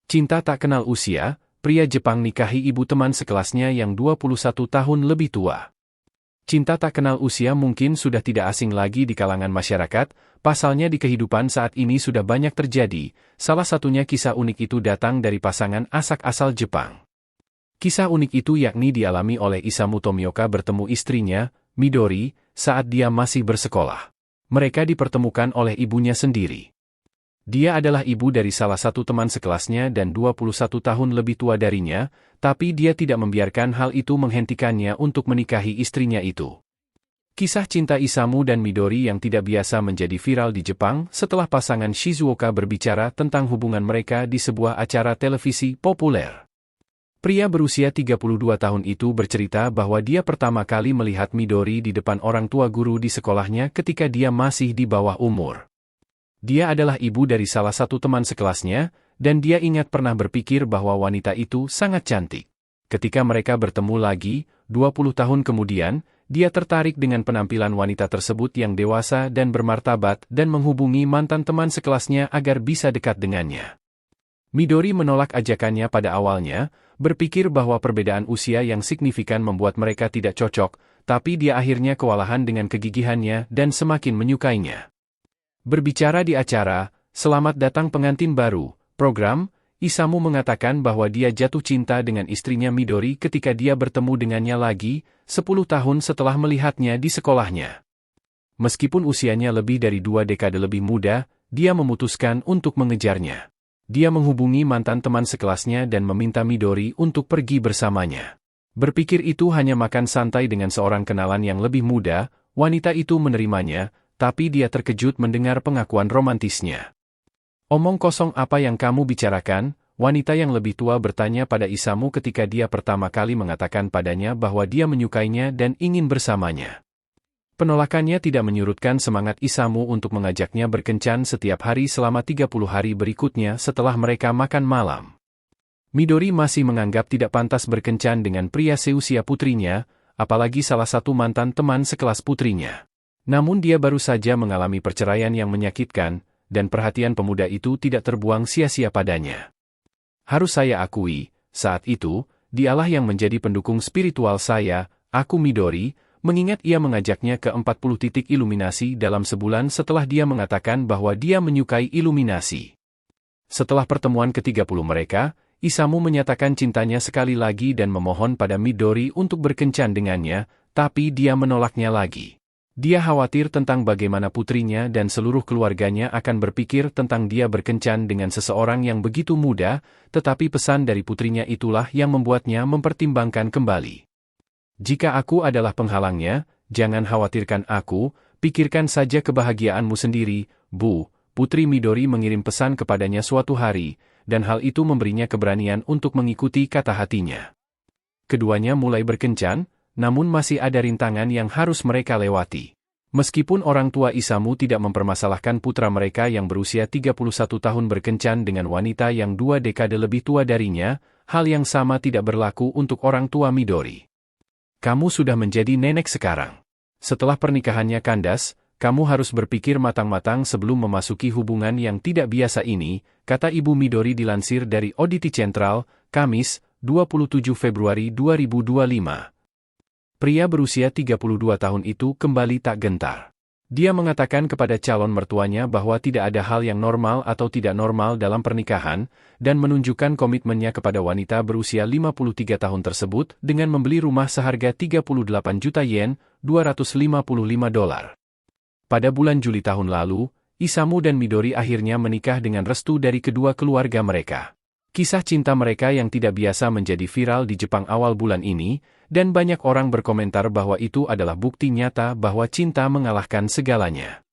Cinta tak kenal usia, pria Jepang nikahi ibu teman sekelasnya yang 21 tahun lebih tua. Cinta tak kenal usia mungkin sudah tidak asing lagi di kalangan masyarakat, pasalnya di kehidupan saat ini sudah banyak terjadi, salah satunya kisah unik itu datang dari pasangan asak asal Jepang. Kisah unik itu yakni dialami oleh Isamu Tomioka bertemu istrinya, Midori, saat dia masih bersekolah. Mereka dipertemukan oleh ibunya sendiri. Dia adalah ibu dari salah satu teman sekelasnya dan 21 tahun lebih tua darinya, tapi dia tidak membiarkan hal itu menghentikannya untuk menikahi istrinya itu. Kisah cinta Isamu dan Midori yang tidak biasa menjadi viral di Jepang setelah pasangan Shizuoka berbicara tentang hubungan mereka di sebuah acara televisi populer. Pria berusia 32 tahun itu bercerita bahwa dia pertama kali melihat Midori di depan orang tua guru di sekolahnya ketika dia masih di bawah umur. Dia adalah ibu dari salah satu teman sekelasnya, dan dia ingat pernah berpikir bahwa wanita itu sangat cantik. Ketika mereka bertemu lagi, 20 tahun kemudian, dia tertarik dengan penampilan wanita tersebut yang dewasa dan bermartabat dan menghubungi mantan teman sekelasnya agar bisa dekat dengannya. Midori menolak ajakannya pada awalnya, berpikir bahwa perbedaan usia yang signifikan membuat mereka tidak cocok, tapi dia akhirnya kewalahan dengan kegigihannya dan semakin menyukainya. Berbicara di acara, "Selamat datang pengantin baru," program, Isamu mengatakan bahwa dia jatuh cinta dengan istrinya Midori ketika dia bertemu dengannya lagi, 10 tahun setelah melihatnya di sekolahnya. Meskipun usianya lebih dari 2 dekade lebih muda, dia memutuskan untuk mengejarnya. Dia menghubungi mantan teman sekelasnya dan meminta Midori untuk pergi bersamanya. Berpikir itu hanya makan santai dengan seorang kenalan yang lebih muda, wanita itu menerimanya, tapi dia terkejut mendengar pengakuan romantisnya. "Omong kosong apa yang kamu bicarakan?" Wanita yang lebih tua bertanya pada Isamu ketika dia pertama kali mengatakan padanya bahwa dia menyukainya dan ingin bersamanya. Penolakannya tidak menyurutkan semangat Isamu untuk mengajaknya berkencan setiap hari selama 30 hari berikutnya setelah mereka makan malam. Midori masih menganggap tidak pantas berkencan dengan pria seusia putrinya, apalagi salah satu mantan teman sekelas putrinya. Namun dia baru saja mengalami perceraian yang menyakitkan, dan perhatian pemuda itu tidak terbuang sia-sia padanya. "Harus saya akui, saat itu, dialah yang menjadi pendukung spiritual saya," aku Midori, mengingat ia mengajaknya ke 40 titik iluminasi dalam sebulan setelah dia mengatakan bahwa dia menyukai iluminasi. Setelah pertemuan ke-30 mereka, Isamu menyatakan cintanya sekali lagi dan memohon pada Midori untuk berkencan dengannya, tapi dia menolaknya lagi. Dia khawatir tentang bagaimana putrinya dan seluruh keluarganya akan berpikir tentang dia berkencan dengan seseorang yang begitu muda, tetapi pesan dari putrinya itulah yang membuatnya mempertimbangkan kembali. "Jika aku adalah penghalangnya, jangan khawatirkan aku, pikirkan saja kebahagiaanmu sendiri, Bu," Putri Midori mengirim pesan kepadanya suatu hari, dan hal itu memberinya keberanian untuk mengikuti kata hatinya. Keduanya mulai berkencan, namun masih ada rintangan yang harus mereka lewati. Meskipun orang tua Isamu tidak mempermasalahkan putra mereka yang berusia 31 tahun berkencan dengan wanita yang 2 dekade lebih tua darinya, hal yang sama tidak berlaku untuk orang tua Midori. "Kamu sudah menjadi nenek sekarang. Setelah pernikahannya kandas, kamu harus berpikir matang-matang sebelum memasuki hubungan yang tidak biasa ini," kata Ibu Midori dilansir dari Auditi Central, Kamis, 27 Februari 2025. Pria berusia 32 tahun itu kembali tak gentar. Dia mengatakan kepada calon mertuanya bahwa tidak ada hal yang normal atau tidak normal dalam pernikahan, dan menunjukkan komitmennya kepada wanita berusia 53 tahun tersebut dengan membeli rumah seharga 38 juta yen, $255. Pada bulan Juli tahun lalu, Isamu dan Midori akhirnya menikah dengan restu dari kedua keluarga mereka. Kisah cinta mereka yang tidak biasa menjadi viral di Jepang awal bulan ini, dan banyak orang berkomentar bahwa itu adalah bukti nyata bahwa cinta mengalahkan segalanya.